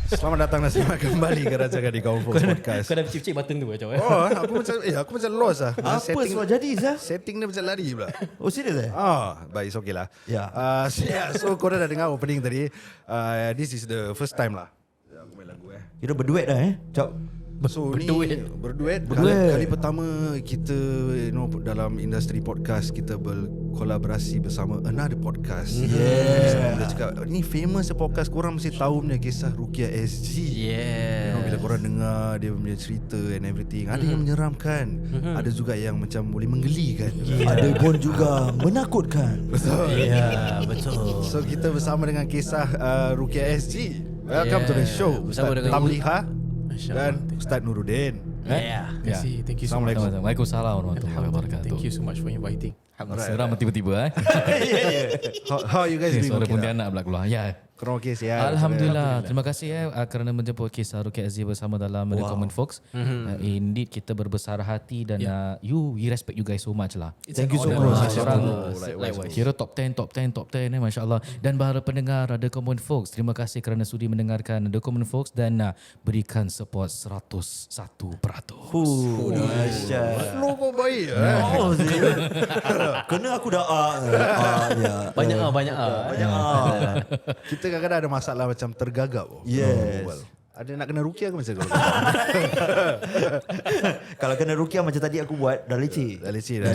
Selamat datang dan selamat kembali ke Rancangan di Kaum Fox Podcast. Kau dah cip-cip button tu macam Oh, aku macam lost lah. Apa semua jadi Zah? Setting dia macam lari pula. Oh serius Baik, okay lah. Ya. So korang dah dengar opening tadi. This is the first time lah. Aku main lagu Kita berduet dah Cak. So berduet. Kali pertama kita dalam industri podcast kita berkolaborasi bersama another podcast. Dia cakap ni famous podcast, korang mesti tahu punya kisah Rukia SG. Bila korang dengar dia punya cerita and everything, ada yang menyeramkan, ada juga yang macam boleh menggelikan. Ada pun juga menakutkan. Betul. Ya, betul. So kita bersama dengan kisah Rukia SG. Welcome to the show. Bersama Ustaz dengan Tamliha dan Ustaz Nuruddin. Thank you so Assalamualaikum. much. Waalaikumsalam warahmatullahi wabarakatuh. Thank you so much for inviting. Seram tiba-tiba How are you guys doing? Suara Okay Pontianak pula keluar. Ya. Korang okay sihat? Alhamdulillah. Terima kasih kerana menjemput kisah Rukia SG bersama dalam The Common Folks. Indeed kita berbesar hati dan we respect you guys so much lah. Thank you so much. Likewise. Kira top 10 masya-Allah. Dan para pendengar The Common Folks, terima kasih kerana sudi mendengarkan The Common Folks dan berikan support 101%. Dahsyat. Flow kau baik Oh serius. Kena aku dah ya. Banyak Kita kadang-kadang ada masalah macam tergagap. Yes. Ada nak kena rukia ke macam tu? Kalau kena rukiah macam tadi aku buat dah leceh. Dah leceh dah.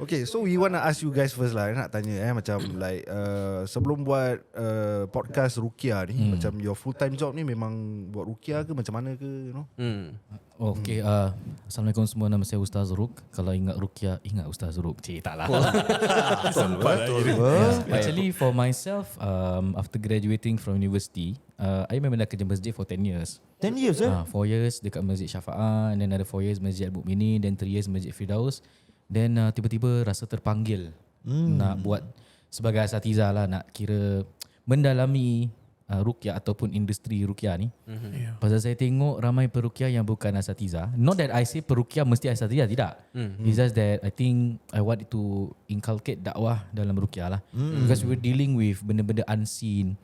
Okay, so we want to ask you guys first lah. Nak tanya macam like sebelum buat podcast rukia ni, macam your full time job ni memang buat rukia ke macam mana ke, you know? Okay, Assalamualaikum semua, nama saya Ustaz Ruk. Kalau ingat Rukia, ingat Ustaz Ruk. Cik, tak lah. Actually for myself, after graduating from university, I memang dah kerja masjid for 10 years. 10 years 4 years dekat Masjid Syafa'ah, and then another 4 years Masjid Al-Mukminin, then 3 years Masjid Firdaus. Then tiba-tiba rasa terpanggil nak buat sebagai asatiza lah, nak kira mendalami ruqyah ataupun industri ruqyah ni. Pasal saya tengok ramai peruqyah yang bukan asatiza. Not that I say peruqyah mesti asatiza, tidak. It's just that I think I want to inculcate dakwah dalam ruqyah lah. Because we were dealing with benda-benda unseen,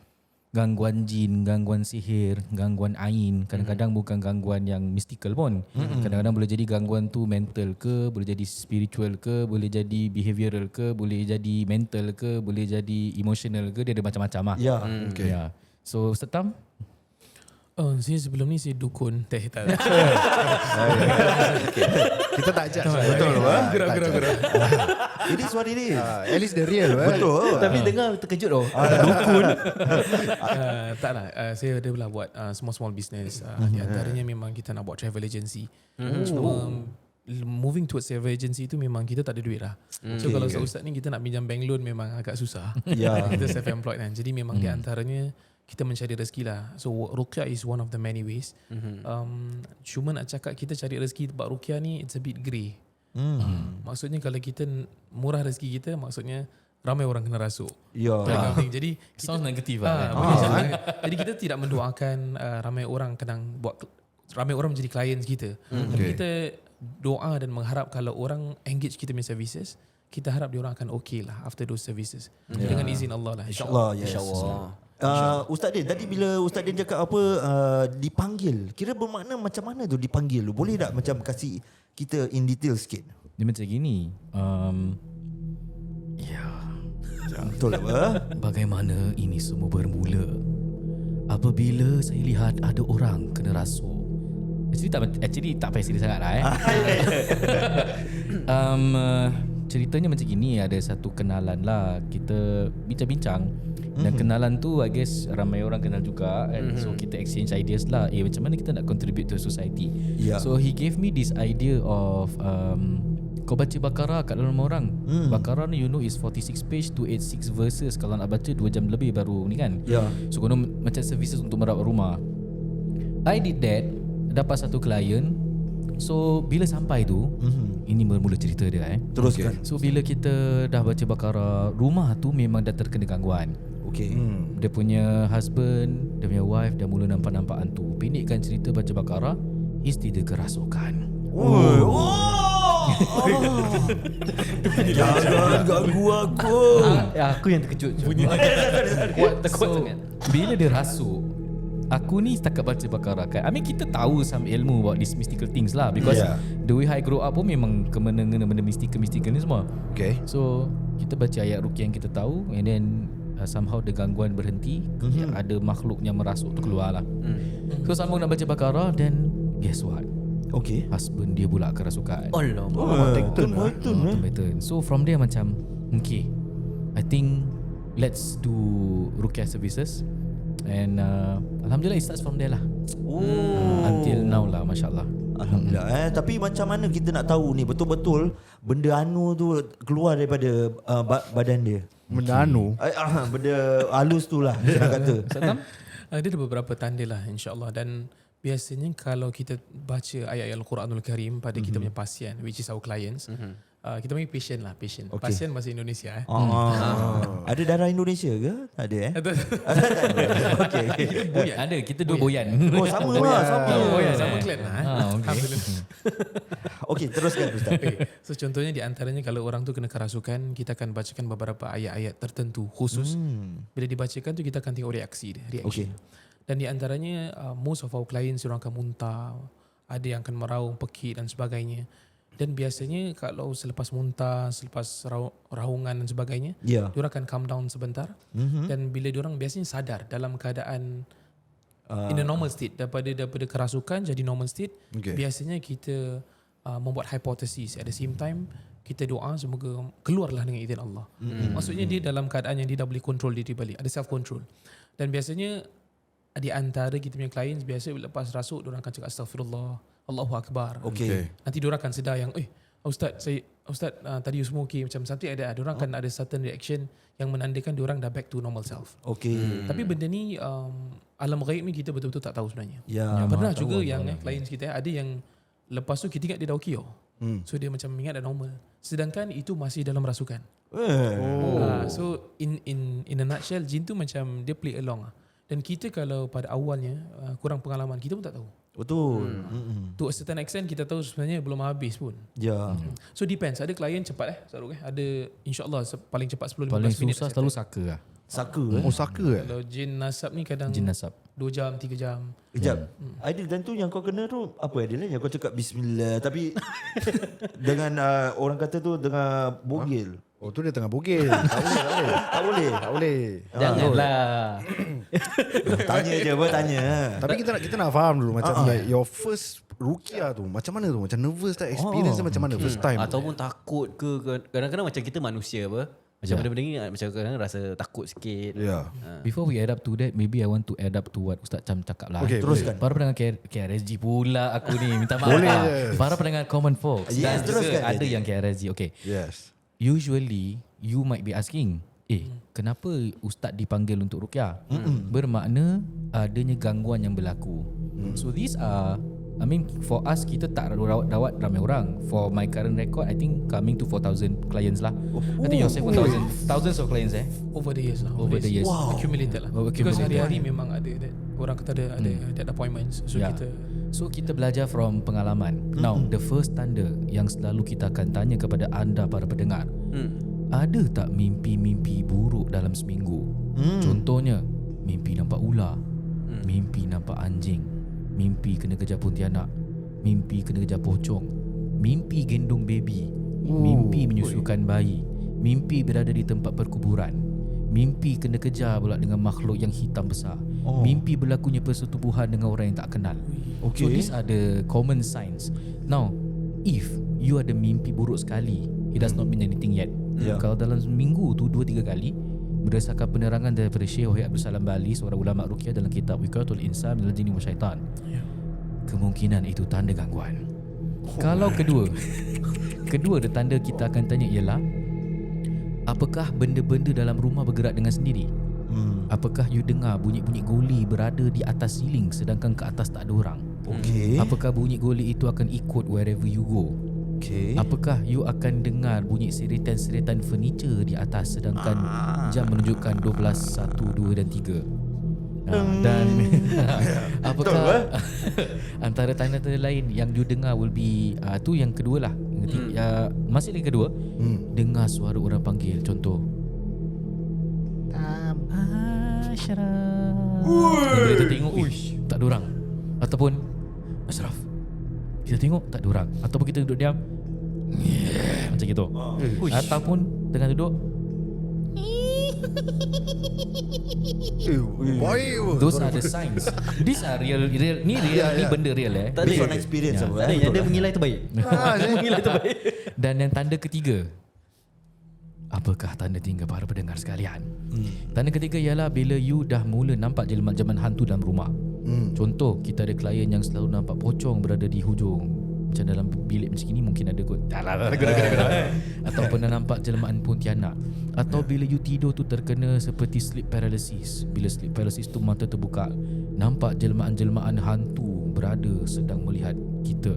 gangguan jin, gangguan sihir, gangguan ain. Kadang-kadang bukan gangguan yang mystical pun. Kadang-kadang boleh jadi gangguan tu mental ke, boleh jadi spiritual ke, boleh jadi behavioral ke, boleh jadi mental ke, boleh jadi emotional ke. Dia ada macam-macam lah. Ya. Okay. Yeah. So Ustaz Tam? Saya sebelum ni saya dukun. Tak. Kita tak ajak. Betul. Gerak. Ini suara ni. At least the real. Betul. Tapi dengar terkejut tau. Dukun. Tak lah. Saya ada pula buat small business. Di antaranya memang kita nak buat travel agency. Cuma moving towards travel agency tu memang kita tak ada duit lah. So kalau Ustaz ni kita nak pinjam bank loan memang agak susah. Kita self-employed kan. Jadi memang di antaranya kita mencari rezeki lah. So ruqyah is one of the many ways. Cuma nak cakap kita cari rezeki tempat ruqyah ni it's a bit grey. Maksudnya kalau kita murah rezeki kita, maksudnya ramai orang kena rasuk. Ya. Jadi Sounds negative lah. jadi kita tidak mendoakan ramai orang ramai orang menjadi clients kita. Tapi kita doa dan mengharap kalau orang engage kita punya services, kita harap dia orang akan okay lah after those services. Dengan izin Allah lah, InsyaAllah. Yes. Ustaz Din, tadi bila Ustaz Din cakap apa dipanggil, kira bermakna macam mana tu dipanggil tu? Boleh tak macam kasih kita in detail sikit? Dia macam gini. Betul apa? Bagaimana ini semua bermula apabila saya lihat ada orang kena rasuk. Actually tak payah serius sangat lah ceritanya macam gini. Ada satu kenalan lah, kita bincang-bincang. Dan kenalan tu I guess ramai orang kenal juga kan? So kita exchange ideas lah, macam mana kita nak contribute to society. So he gave me this idea of kau baca Baqarah kat dalam orang. Baqarah ni you know is 46 page to 86 verses. Kalau nak baca 2 jam lebih baru ni kan. So kau macam services untuk merawat rumah. I did that, dapat satu klien. So bila sampai tu, ini bermula cerita dia Teruskan. So bila kita dah baca Baqarah, rumah tu memang dah terkena gangguan. Dia punya husband, dia punya wife dah mula nampak hantu. Pendekkan cerita baca Baqarah, isteri dia kerasukan. Jangan ganggu aku. Aku yang terkejut. Bunyi kuat sangat. Bila dia rasuk, aku ni setakat baca Baqarah kan. I mean kita tahu some ilmu about these mystical things lah, because the way I grow up pun memang kena benda mystical ni semua. Okay. So kita baca ayat ruqyah yang kita tahu, and then somehow the gangguan berhenti, ada makhluk yang merasuk tu keluar lah. So sambung nak baca Baqarah, then guess what? Okay. Husband dia pula kerasukan. Betul. So from there macam okay, I think let's do ruqyah services, and alhamdulillah it starts from there lah. Until now lah, masya-Allah. Alhamdulillah. Tapi macam mana kita nak tahu ni betul-betul benda anu tu keluar daripada badan dia? Benda anu. Benda halus tu lah saya kata. Dia ada beberapa tanda lah insya-Allah, dan biasanya kalau kita baca ayat-ayat Al-Quranul Karim pada kita punya pasien, which is our clients, kita panggil patient. Okay. Pasien bahasa Indonesia. Ada darah Indonesia ke? Tak ada Okay. Boyan. Ada, kita dua boyan. Oh sama lah. Sama clan lah. Okay, teruskan Ustaz. So contohnya di antaranya kalau orang tu kena kerasukan, kita akan bacakan beberapa ayat-ayat tertentu khusus. Bila dibacakan tu kita akan tengok reaksi dia, reaction. Dan di antaranya most of our clients orang akan muntah, ada yang akan meraung, pekik dan sebagainya. Dan biasanya kalau selepas muntah, selepas raungan dan sebagainya, diorang akan calm down sebentar. Dan bila diorang biasanya sadar dalam keadaan in a normal state, daripada kerasukan jadi normal state, biasanya kita membuat hipotesis. At the same time kita doa semoga keluarlah dengan izin Allah. Maksudnya dia dalam keadaan yang dia dah boleh control diri balik, ada self control. Dan biasanya di antara kita punya clients, biasa lepas rasuk diorang akan cakap astagfirullah, Allahu Akbar. Nanti diorang akan sedar yang Ustaz tadi you semua okay, macam something ada. Diorang akan ada certain reaction yang menandakan diorang dah back to normal self. Tapi benda ni alam ghaib ni kita betul-betul tak tahu sebenarnya. Pernah juga yang clients kita ada yang lepas tu kita ingat dia dah okay so dia macam ingat dah normal, sedangkan itu masih dalam rasukan. So in a nutshell, jin tu macam dia play along lah. Dan kita kalau pada awalnya kurang pengalaman, kita pun tak tahu. Betul. To a certain extent kita tahu sebenarnya belum habis pun. So depends. Ada klien cepat Saruk ada insyaAllah paling cepat 10-15 minit. Paling susah selalu saka lah. Saka Saka Kalau jin nasab ni kadang Jin nasab 2 jam 3 jam. Kejap. Aidil, dan tu yang kau kena tu apa Aidil? Yang kau cakap bismillah tapi dengan orang kata tu dengan bogil. Oh tu dia tengah bogil. Tak boleh. Janganlah. Tanya je apa tanya. Tapi kita nak faham dulu macam like your first ruqyah tu macam mana tu? Macam nervous tak? Experience dia macam mana first time? Ataupun takut ke? Kadang-kadang macam kita manusia apa? Macam benda-benda ni macam kadang-kadang rasa takut sikit. Before we add up to that, maybe I want to add up to what Ustaz Cham cakap lah. Teruskan. Para pendengar KRSG pula aku ni minta maaf lah. Para pendengar Common Folks dan juga ada yang KRSG. Okay. Yes. Usually you might be asking, kenapa Ustaz dipanggil untuk ruqyah? Bermakna adanya gangguan yang berlaku. So these are, I mean for us kita tak rawat ramai orang. For my current record, I think coming to 4,000 clients lah. I think yourself 1,000, thousands of clients Over the years lah. Over the years. Wow. Accumulated lah. Because hari-hari memang ada orang kata ada that appointments. So kita belajar from pengalaman. Now the first tanda yang selalu kita akan tanya kepada anda para pendengar, ada tak mimpi-mimpi buruk dalam seminggu? Contohnya mimpi nampak ular, mimpi nampak anjing, mimpi kena kejar pontianak, mimpi kena kejar pocong, mimpi gendong baby, mimpi menyusukan bayi, mimpi berada di tempat perkuburan, mimpi kena kejar pula dengan makhluk yang hitam besar, mimpi berlakunya persetubuhan dengan orang yang tak kenal. So these are the common signs. Now if you ada mimpi buruk sekali, it does not mean anything yet. Kalau dalam seminggu tu 2-3 kali, berdasarkan penerangan daripada Syekh Wahid Abdul Salam Bali, seorang ulama ruqyah dalam kitab Wiqayatul Insan minal Jinni Wasyaitan, kemungkinan itu tanda gangguan. Kalau kedua tanda kita akan tanya ialah, apakah benda-benda dalam rumah bergerak dengan sendiri? Apakah you dengar bunyi-bunyi goli berada di atas siling sedangkan ke atas tak ada orang? Apakah bunyi goli itu akan ikut wherever you go? Apakah you akan dengar bunyi seritan-seritan furniture di atas sedangkan jam menunjukkan 12, 1, 2 dan 3? Dan apakah antara tanda-tanda lain yang you dengar will be tu yang kedua lah. Masih lagi kedua, dengar suara orang panggil, contoh Ashraf. Dan bila kita tengok tak ada orang. Ataupun Ashraf, kita tengok tak ada orang. Ataupun kita duduk diam macam gitu. Ataupun tengah duduk those are the signs. These are real. Ni benda real Tak Based ada. on experience Tak apa. ada. Yang dia mengilai tu baik. Mengilai tu baik. Dan yang tanda ketiga, apakah tanda ketiga para pendengar sekalian? Tanda ketiga ialah bila you dah mula nampak jelmaan hantu dalam rumah. Contoh, kita ada klien yang selalu nampak pocong berada di hujung. Macam dalam bilik macam ni mungkin ada kot. Atau pernah nampak jelmaan pontianak. Atau bila you tidur tu terkena seperti sleep paralysis. Bila sleep paralysis tu mata terbuka, nampak jelmaan-jelmaan hantu berada sedang melihat kita.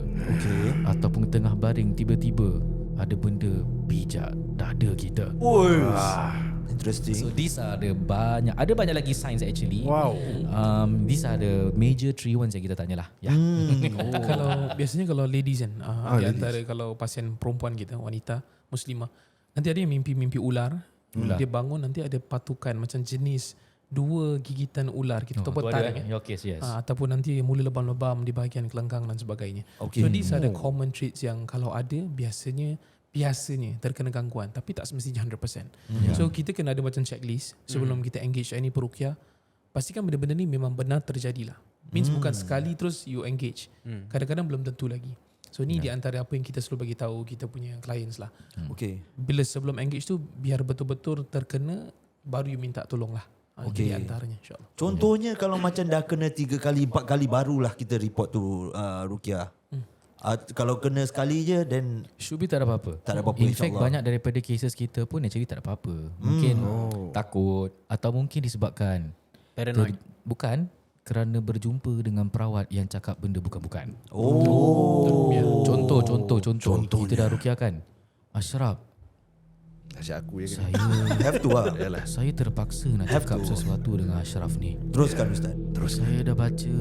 Ataupun tengah baring tiba-tiba ada benda pijak dada kita. Interesting. So these are the ada banyak lagi signs actually. Wow. These are the major 3 ones yang kita tanyalah. Ya. Kalau biasanya kalau ladies kan, di antara kalau pasien perempuan kita, wanita muslimah, nanti ada yang mimpi ular. Dia bangun nanti ada patukan macam jenis 2 gigitan ular kita tahu taring. Your case, yes. Ataupun nanti mula lebam-lebam di bahagian kelengkang dan sebagainya. So these are the common traits yang kalau ada biasanya terkena gangguan, tapi tak semestinya 100%. So kita kena ada macam checklist sebelum kita engage any peruqyah. Pastikan benda-benda ni memang benar terjadi lah. Means bukan sekali terus you engage. Kadang-kadang belum tentu lagi. So ni di antara apa yang kita selalu bagi tahu kita punya clients lah. Bila sebelum engage tu biar betul-betul terkena, baru you minta tolong lah. Di antaranya insyaAllah. Contohnya kalau macam dah kena 3 kali 4 kali barulah kita report tu ruqyah. Kalau kena sekali je then Should be tak ada apa-apa. Tak ada apa-apa, In fact insyaAllah. banyak daripada cases kita pun actually tak ada apa-apa. Mungkin takut atau mungkin disebabkan Paranoid. bukan kerana berjumpa dengan perawat yang cakap benda bukan-bukan. Contoh kita dah ruqyah kan, Ashraf, Asyik aku je kan. saya have to lah. saya terpaksa nak cakap sesuatu dengan Ashraf ni. Teruskan Ustaz. Saya dah baca.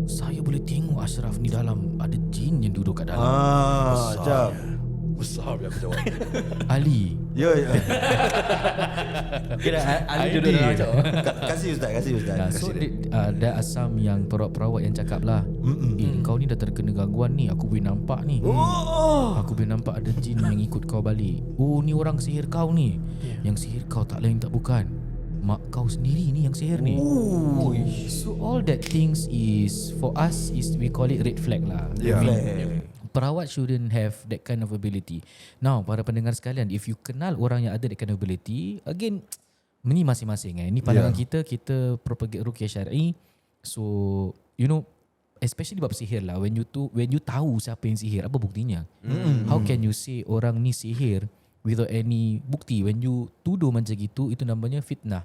Saya boleh tengok Ashraf ni dalam ada jin yang duduk kat dalam. Jap. Besar biar aku jawab. Ali. Ya. Kira Ali duduk dalam macam. Kasih Ustaz. So ada asam yang perawat-perawat yang cakap lah, kau ni dah terkena gangguan ni, aku boleh nampak ni. Aku boleh nampak ada jin yang ikut kau balik. Oh, ni orang sihir kau ni. Yang sihir kau tak lain tak bukan mak kau sendiri ni yang sihir ni. So all that things is for us is we call it red flag lah. Perawat shouldn't have that kind of ability. Now para pendengar sekalian, if you kenal orang yang ada that kind of ability, again ini masing-masing Ini pandangan kita propagate ruqyah syar'i. So you know, especially bab sihir lah, when you tahu siapa yang sihir, apa buktinya? How can you say orang ni sihir without any bukti? When you tuduh macam gitu, itu namanya fitnah.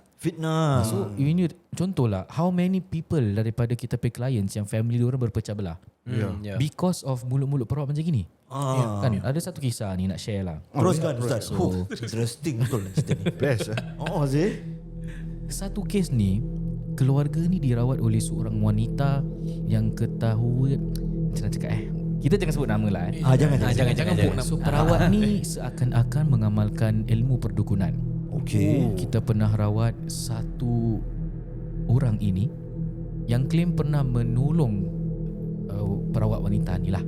So ini contohlah, how many people daripada kita pay clients yang family diorang berpecah belah because of mulut-mulut perawat macam gini. Kan ada satu kisah ni nak share lah. Teruskan Ustaz. Interesting betul cerita ni. Best Zee. Satu kes ni, keluarga ni dirawat oleh seorang wanita yang ketahui, macam nak cakap kita jangan sebut nama lah Jangan. So perawat ni seakan-akan mengamalkan ilmu perdukunan. Kita pernah rawat satu orang ini yang klaim pernah menolong perawat wanita ni lah.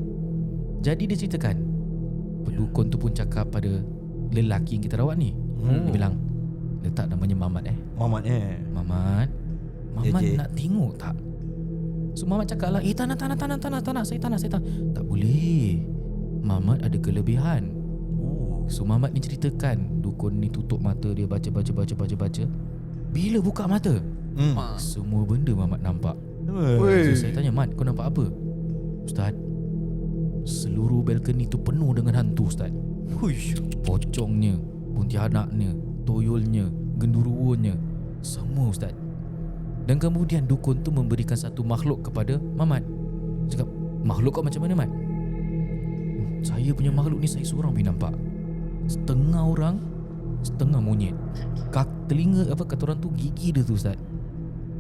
Jadi dia ceritakan, pendukun tu pun cakap pada lelaki yang kita rawat ni. Dia bilang, letak namanya Mamat Mamat nak tengok tak? So Mamat cakap lah, tak nak, saya tak nak. Tak boleh, Mamat ada kelebihan. So Mamat ni ceritakan, dukun ni tutup mata dia, baca. Bila buka mata, semua benda Mamat nampak. So saya tanya, Mat, kau nampak apa? Ustaz, seluruh balkoni tu penuh dengan hantu Ustaz. Pocongnya, pontianaknya, toyolnya, genderuwonya, semua Ustaz. Dan kemudian dukun tu memberikan satu makhluk kepada Mamat. Cakap, makhluk kau macam mana, Mat? Saya punya makhluk ni saya seorang boleh nampak. Setengah orang, setengah monyet. Telinga kata orang tu, gigi dia tu Ustaz,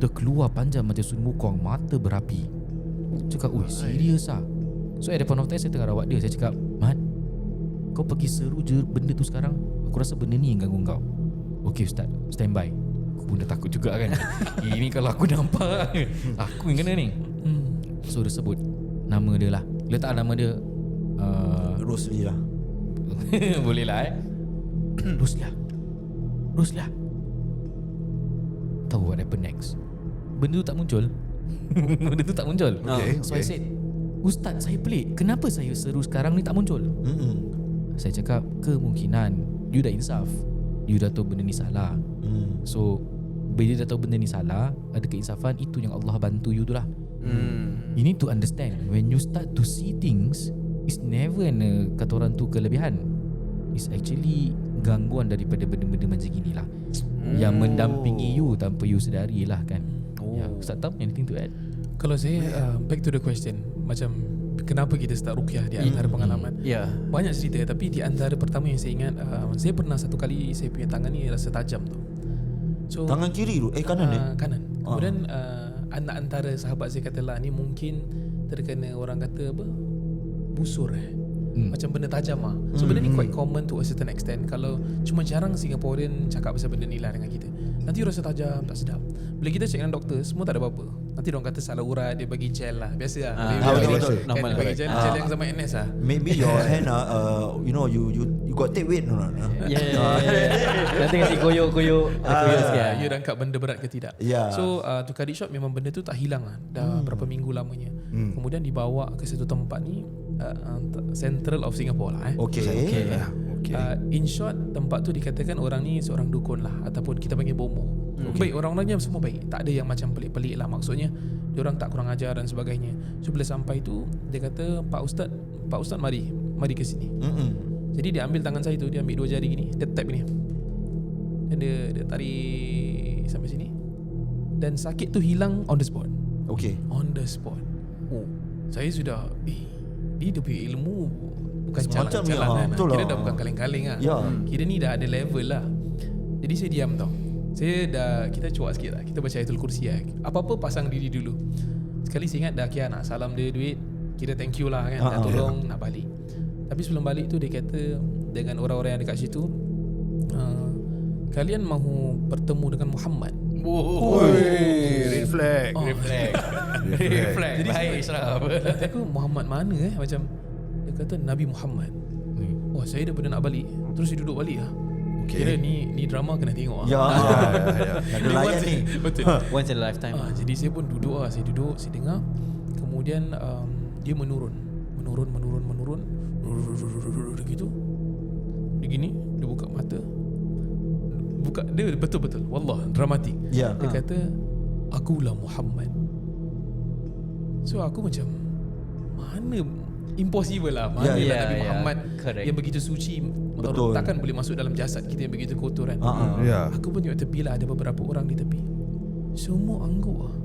terkeluar panjang macam sun wukong, mata berapi. Cakap, serius lah. So at the point of time saya tengah rawat dia, saya cakap, Mat, kau pergi seru je benda tu sekarang. Aku rasa benda ni yang ganggu kau. Okay Ustaz, stand by. Aku Aku pun dah takut juga kan. Ini kalau aku nampak aku yang kena ni. So dia sebut nama dia lah. Letak nama dia Rosli lah. boleh lah Ruslia. Tahu what happened next? Benda tu tak muncul. Okay, So I said, Ustaz, saya pelik, kenapa saya seru sekarang ni tak muncul? Saya cakap, kemungkinan you dah insaf, you dah tahu benda ni salah. So bila you dah tahu benda ni salah, ada keinsafan, itu yang Allah bantu you tu lah. You need to understand, when you start to see things, it's never kata orang tu kelebihan. It's actually gangguan daripada benda-benda macam gini lah, yang mendampingi you tanpa you sedari lah kan. Ya, Ustaz Tam, anything to add? Kalau saya back to the question, macam kenapa kita start ruqyah di antara pengalaman. Banyak cerita, tapi di antara pertama yang saya ingat, saya pernah satu kali saya punya tangan ni rasa tajam tu. So Tangan kiri tu? Kanan dia? Kanan. Kemudian anak antara sahabat saya katalah ni mungkin terkena orang kata apa, busur macam benda tajam lah. So benda ni quite common to a certain extent. Kalau cuma jarang Singaporean cakap pasal benda ni lah dengan kita. Nanti rasa tajam, tak sedap. Bila kita check dengan doktor, semua tak ada apa-apa. Nanti diorang kata salah urat, dia bagi gel lah. Biasa lah. betul. Normal Dia bagi lah. gel yang zaman NS lah. Maybe your hand you know you got take weight or not? Nanti kasi koyok-koyok sikit. You dah angkat benda berat ke tidak. So to cut it short, memang benda tu tak hilang lah. Dah berapa minggu lamanya. Kemudian dibawa ke satu tempat ni, Central of Singapore lah. Okay. In short, tempat tu dikatakan orang ni seorang dukun lah, ataupun kita panggil bomo. Baik, orang-orangnya semua baik, tak ada yang macam pelik-pelik lah. Maksudnya diorang tak kurang ajar dan sebagainya. So bila sampai tu, dia kata, Pak Ustaz mari ke sini. Jadi dia ambil tangan saya tu, dia ambil 2 jari gini, dia tap gini, dan dia tarik sampai sini, dan sakit tu hilang on the spot. On the spot. Saya sudah dia punya ilmu bukan Semacam jalan-jalan betul Kira lah. dah bukan kaleng-kaleng lah. Kira ni dah ada level lah. Jadi saya diam tau. Kita cuak sikit lah. Kita baca Ayatul Kursi lah. Apa-apa pasang diri dulu. Sekali saya ingat dah kira nak salam dia duit, kira thank you lah kan, dah tolong nak balik. Tapi sebelum balik tu dia kata dengan orang-orang yang dekat situ, kalian mahu bertemu dengan Muhammad. Red flag. Jadi baik Islam. Aku Muhammad mana macam dia kata Nabi Muhammad. Wah, saya dah nak balik. Terus dia duduk balik lah. Kira ni drama kena tengok lah. Ada layan ni. Betul. Once in a lifetime. Jadi saya pun duduk lah. Saya dengar. Kemudian dia menurun gitu. Dia gini, dia buka mata. Dia betul-betul wallah dramatik. Dia kata akulah Muhammad. So aku macam mana, impossible lah. Mana Nabi Muhammad yang begitu suci, takkan boleh masuk dalam jasad kita yang begitu kotor kan. Aku pun tengok tepi lah, ada beberapa orang di tepi. Semua angguk lah.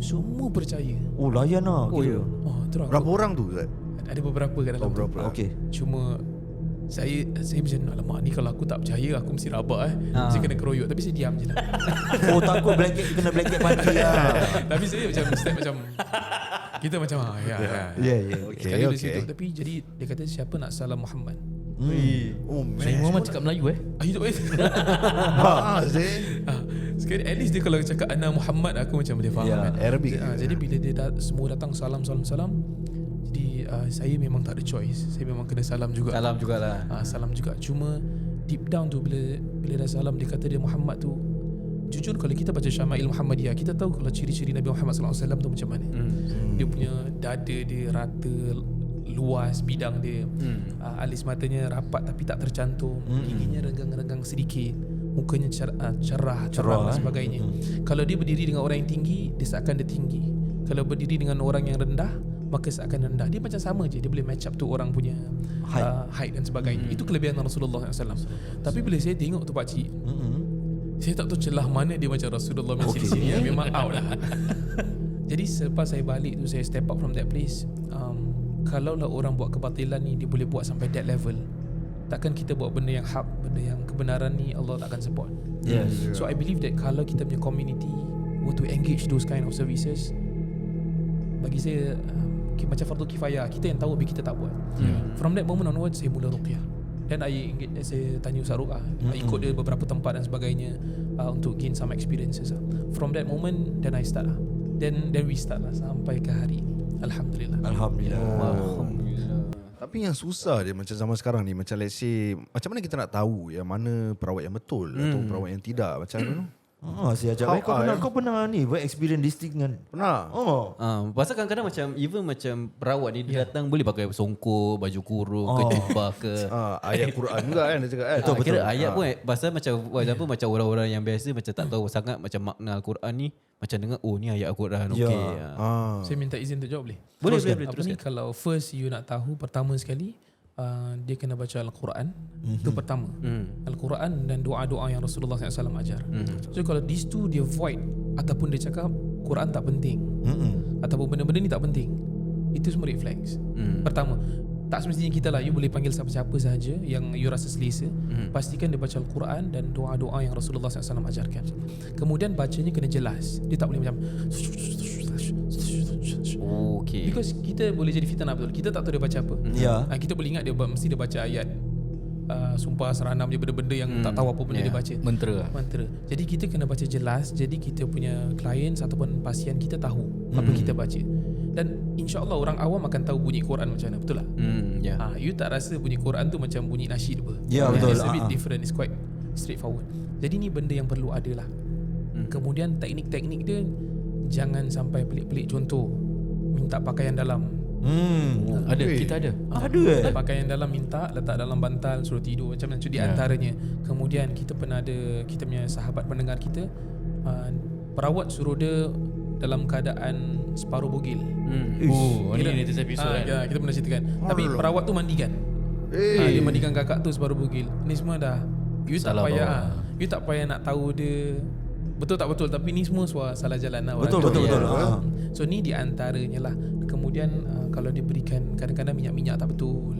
Semua percaya. Layan lah. Terus Berapa orang tu? ada beberapa kat dalam tu. Cuma saya macam alamak ni kalau aku tak percaya aku mesti rabak mesti kena keroyok. Tapi saya diam je lah. Takut kena blanket mati lah. Tapi saya macam step macam kita macam Sekali dia situ. Tapi jadi dia kata siapa nak salam Muhammad. Saya Muhammad cakap Melayu Itu baik. Sekali at least dia kalau cakap ana Muhammad, aku macam boleh faham kan. Arabic. Jadi bila dia semua datang salam. Jadi saya memang tak ada choice. Saya memang kena salam juga. Salam jugalah. Salam juga. Cuma deep down tu bila dah salam, dia kata dia Muhammad tu. Jujur kalau kita baca Syama'il Muhammadiyah, kita tahu kalau ciri-ciri Nabi Muhammad SAW tu macam mana. Dia punya dada dia rata, luas bidang dia. Alis matanya rapat tapi tak tercantum. Giginya renggang-renggang sedikit. Mukanya cerah dan sebagainya. Kalau dia berdiri dengan orang yang tinggi, dia seakan dia tinggi. Kalau berdiri dengan orang yang rendah, maka seakan rendah. Dia macam sama je. Dia boleh match up tu orang punya height dan sebagainya. Itu kelebihan Rasulullah SAW. Tapi bila saya tengok tu pakcik, saya tak tahu celah mana dia macam Rasulullah macam sini. Memang out lah. Jadi selepas saya balik tu, saya step up from that place. Kalaulah orang buat kebatilan ni, dia boleh buat sampai that level, takkan kita buat benda yang hak, benda yang kebenaran ni Allah takkan support. So I believe that kalau kita punya community were to engage those kind of services, bagi saya macam fardu kifayah, kita yang tahu tapi kita tak buat. From that moment onwards saya mula ruqyah. Then saya tanya Ustaz Ruq I ikut dia beberapa tempat dan sebagainya untuk gain some experiences From that moment then I start Then we start sampai ke hari ini. Alhamdulillah. Tapi yang susah dia macam zaman sekarang ni, macam let's say, macam mana kita nak tahu yang mana perawat yang betul atau perawat yang tidak, macam mana? Si Ajab, kau pernah ni experience this thing kan? Pernah. Pasal kadang-kadang macam even macam perawat ni dia datang boleh pakai songkok, baju kurung, ke jubah ke. Ayat Quran juga kan dia cakap kan. Betul. Kira ayat pun pasal macam apa macam orang-orang yang biasa macam tak tahu sangat macam makna Al-Quran ni, macam dengar ni ayat Al-Quran okey. Saya minta izin untuk jawab boleh? Boleh Teruskan. Kalau first you nak tahu pertama sekali dia kena baca Al-Quran. Itu pertama. Al-Quran dan doa-doa yang Rasulullah SAW ajar. So kalau these two dia void ataupun dia cakap Quran tak penting ataupun benda-benda ni tak penting, itu semua red flags. Pertama, tak semestinya kita lah, you boleh panggil siapa-siapa sahaja yang you rasa selesa. Pastikan dia baca Al-Quran dan doa-doa yang Rasulullah SAW ajarkan. Kemudian bacanya kena jelas. Dia tak boleh macam Okay. Because kita boleh jadi fitnah, betul. Kita tak tahu dia baca apa. Kita boleh ingat dia mesti dia baca ayat sumpah seranam je, benda-benda yang tak tahu apa benda dia baca. Mentera. Jadi kita kena baca jelas. Jadi kita punya clients ataupun pasien kita tahu apa kita baca. Dan insya-Allah orang awam akan tahu bunyi Quran macam mana. Betul tak? You tak rasa bunyi Quran tu macam bunyi nasyid apa? Betul. It's a bit different. It's quite straightforward. Jadi ni benda yang perlu ada lah. Kemudian teknik-teknik dia jangan sampai pelik-pelik. Contoh, minta pakaian dalam. Ada, kita ada. Pakaian dalam minta letak dalam bantal, suruh tidur macam di antaranya. Kemudian kita pernah ada, kita punya sahabat pendengar kita, perawat suruh dia dalam keadaan separuh bogil. Ini latest episode kan. Kita pernah ceritakan. Tapi perawat tu mandikan. Dia mandikan kakak tu separuh bogil. Ni semua dah you tak payah nak tahu dia betul tak betul, tapi ni semua salah jalan lah. Betul. So ni di antaranya lah. Kemudian kalau dia berikan kadang-kadang minyak-minyak tak betul,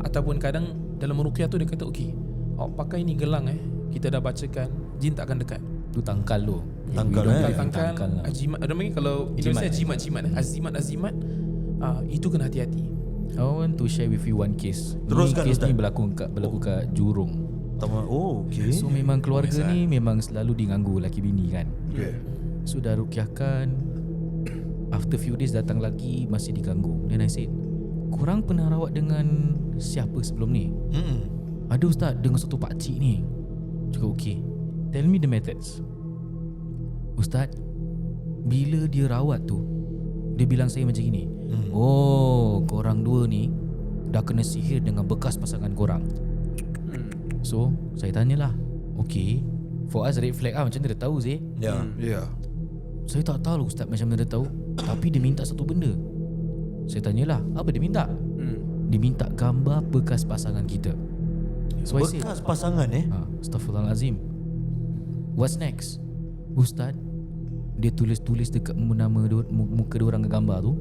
ataupun kadang dalam ruqyah tu dia kata okey, pakai ni gelang kita dah bacakan, jin tak akan dekat. Tu tangkal tu. Tangkal azimat. Ada lagi kalau Indonesia jimat. Azimat itu kena hati-hati. I want to share with you one case. Teruskan, Case Ustaz. ni berlaku kat Jurong. Okay. So memang keluarga ni memang selalu diganggu laki bini kan. So dah ruqyahkan, after few days datang lagi masih diganggu. Then I said, korang pernah rawat dengan siapa sebelum ni? Ada ustaz, dengan satu pakcik ni. Cakap okay, tell me the methods. Ustaz, bila dia rawat tu, dia bilang saya macam gini, korang dua ni dah kena sihir dengan bekas pasangan korang. So saya tanyalah, okay, for us red flag macam mana dia tahu Zee? Saya tak tahu ustaz macam mana dia tahu, tapi dia minta satu benda. Saya tanyalah, apa dia minta? Dia minta gambar bekas pasangan kita. So Bekas pasangan Astaghfirullahalazim. What's next? Ustaz, dia tulis-tulis dekat nama muka dia orang gambar tu.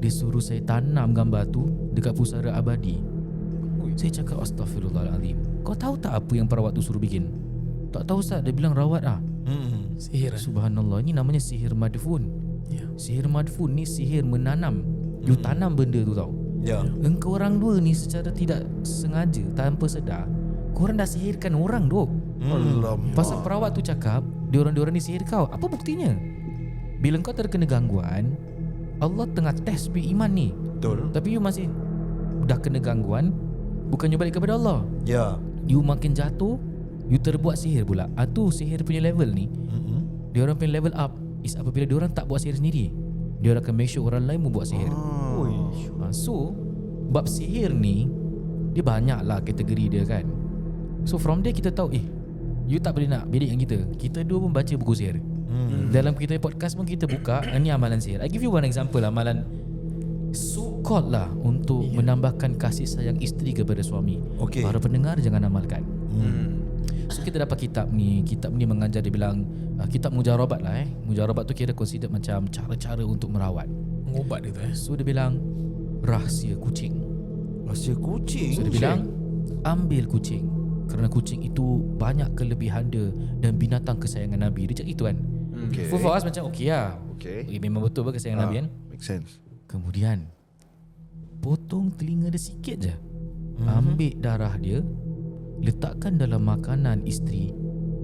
Dia suruh saya tanam gambar tu dekat pusara abadi. Saya cakap astaghfirullahalazim. Kau tahu tak apa yang perawat tu suruh bikin? Tak tahu ustaz, dia bilang rawat Sihir. Subhanallah, ini namanya sihir madfun. Sihir madfun ni sihir menanam. You tanam benda tu tau. Engkau orang dua ni secara tidak sengaja, tanpa sedar, korang dah sihirkan orang duk. Pasal perawat tu cakap diorang ni sihir kau. Apa buktinya? Bila kau terkena gangguan, Allah tengah test iman ni. Betul. Tapi you masih dah kena gangguan, bukannya balik kepada Allah. You makin jatuh, you terbuat sihir pula. Tu sihir punya level ni, diorang punya level up is apabila diorang tak buat sihir sendiri, diorang akan make sure orang lain membuat sihir. So bab sihir ni dia banyak lah kategori dia kan. So from there kita tahu you tak boleh nak bedek dengan kita. Kita dua pun baca buku sihir. Dalam kita podcast pun kita buka, ni amalan sihir. I give you one example, amalan so called lah untuk menambahkan kasih sayang isteri kepada suami. Para pendengar jangan amalkan. So kita dapat kitab ni mengajar, dia bilang kitab mujarabat lah. Mujarabat tu kira consider macam cara-cara untuk merawat, Mengubat dia tu So dia bilang rahsia kucing. Rahsia kucing. So dia bilang ambil kucing, kerana kucing itu banyak kelebihan dia dan binatang kesayangan Nabi. Dia cakap itu kan. For us macam okay lah. Memang betul ke kesayangan Nabi kan. Make sense. Kemudian potong telinga dia sikit je. ambil darah dia, letakkan dalam makanan isteri,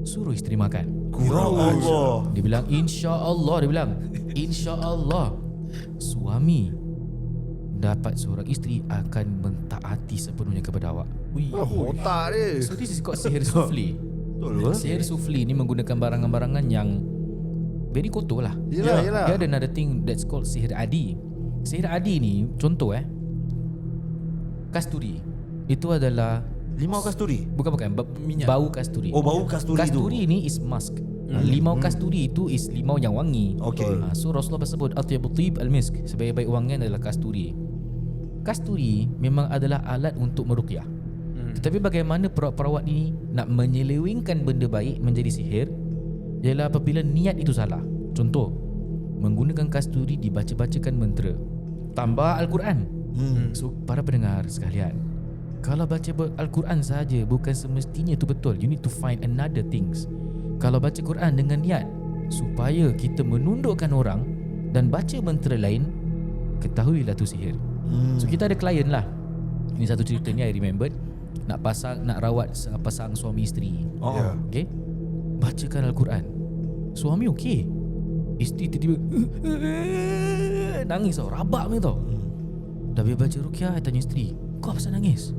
suruh isteri makan. Kurang Allah. Dia bilang insya-Allah, dia bilang insya-Allah suami dapat seorang isteri akan mentaati sepenuhnya kepada awak. Otak dia. So this is called sihir sufli. Betul. Sihir sufli ni menggunakan barangan-barangan yang very kotor lah. Yelah. Dia ada another thing that's called sihir adi. Sihir adi ni contoh kasturi. Itu adalah Limau kasturi. bukan Minyak. bau kasturi. Oh, bau kasturi tu. Kasturi ni is musk. Limau kasturi itu is limau yang wangi. Okey. So Rasulullah sebut atyabut tib al-misk, sebaik-baik wangian adalah kasturi. Kasturi memang adalah alat untuk meruqyah. Tetapi bagaimana perawat-perawat ini nak menyelewengkan benda baik menjadi sihir ialah apabila niat itu salah. Contoh, menggunakan kasturi dibaca-bacakan mantra, tambah Al-Quran. So para pendengar sekalian, kalau baca Al-Quran saja bukan semestinya itu betul. You need to find another things. Kalau baca Quran dengan niat supaya kita menundukkan orang dan baca mantra lain, ketahuilah tu sihir. So kita ada klien lah. Ini satu cerita ni I remembered. Nak rawat pasang suami isteri. Oh. Okay, bacakan Al-Quran. Suami okey, isteri tiba-tiba nangis tau, rabak macam tau. Dah bila baca ruqyah, I tanya isteri, kau apa pasal nangis?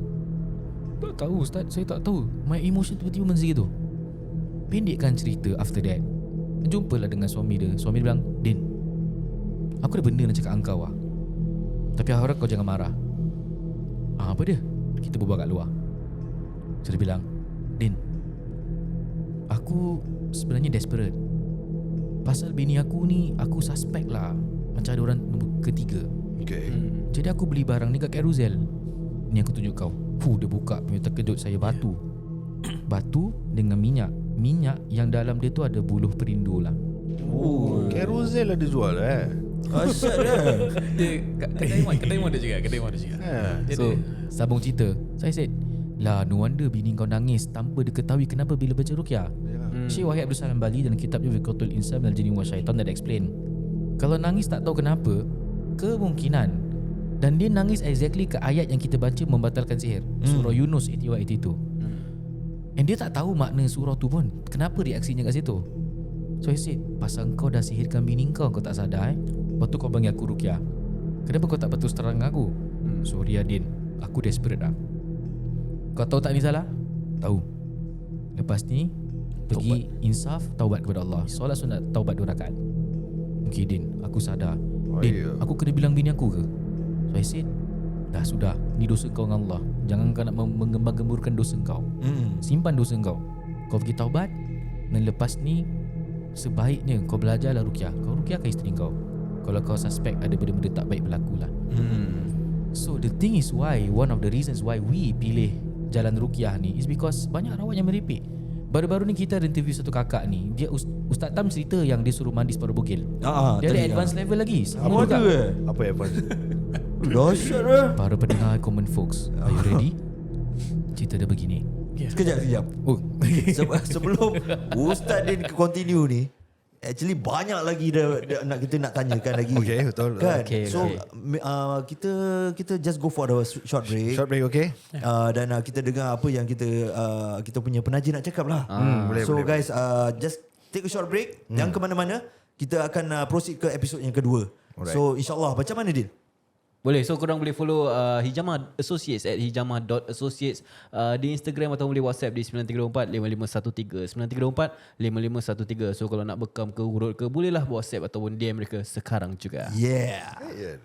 Tak tahu Ustaz, saya tak tahu. My emotion tiba-tiba menzitu. Pendekkan cerita, after that jumpalah dengan suami dia. Suami dia bilang, Din, aku ada benda nak cakap dengan kau lah, tapi harap kau jangan marah. Apa dia? Kita berbual kat luar. So dia bilang, Din, aku sebenarnya desperate. Pasal bini aku ni, aku suspect lah macam ada orang ketiga. Okay. Jadi aku beli barang ni kat Carousel. Ni aku tunjuk kau. Dia buka, punya terkejut saya. Batu Batu dengan minyak. Minyak yang dalam dia tu ada buluh perindu lah. Carousel ada jual Asyik dah. Dia kedai mod dia juga. Dia So sambung cerita, saya said, lah no wonder bini kau nangis tanpa dia ketahui kenapa bila baca ruqyah. Syekh Wahid Abdul Salam Bali dalam kitabnya Wiqatul Insan minal Jinni wa Syaitan dah explain, kalau nangis tak tahu kenapa, kemungkinan, dan dia nangis exactly ke ayat yang kita baca membatalkan sihir, surah Yunus 81-82. And dia tak tahu makna surah tu pun, kenapa reaksinya kat situ. So I said, pasal kau dah sihirkan bini kau tak sadar lepas tu kau panggil aku ruqyah, kenapa kau tak betul terang aku? Sorry Adin, aku desperate dah. Kau tahu tak ni salah? Tahu. Lepas ni pergi insaf, taubat kepada Allah, solat sunat, taubat 2 rakaat. Okay Din, aku sadar. Din, aku kena bilang bini aku ke? So I said, dah sudah, ni dosa kau dengan Allah. Jangan kau nak menggembar-gemburkan dosa kau. Simpan dosa kau. Kau pergi taubat. Dan lepas ni, sebaiknya kau belajarlah ruqyah. Kau ruqyahkan isteri kau kalau kau suspect ada benda-benda tak baik berlaku lah. So the thing is why, one of the reasons why we pilih jalan ruqyah ni is because banyak rawat yang merepek. Baru-baru ni kita ada interview satu kakak ni, dia Ustaz Tam cerita yang dia suruh mandi separuh bogel. Dia ada advance level lagi. Sama juga. Apa yang advance? Dahsyat dah. Para pendengar Common Folks, are you ready? Cerita dia begini. Sekejap. Oh, Sebelum Ustaz Din continue ni, actually banyak lagi dah kita nak tanyakan lagi. Okay, betul. Kan? Okay, So okay. kita just go for the short break. Short break, okay? Dan kita dengar apa yang kita punya penaja nak cakap lah. Boleh, So boleh. guys, just take a short break. Jangan ke mana-mana. Kita akan proceed ke episod yang kedua. Alright. So insyaAllah, macam mana Din? Boleh, so korang boleh follow Hijamah Associates at hijamah.associates di Instagram atau boleh WhatsApp di 9344-5513 9344-5513. So kalau nak bekam ke urut ke, bolehlah WhatsApp ataupun DM mereka sekarang juga. Yeah.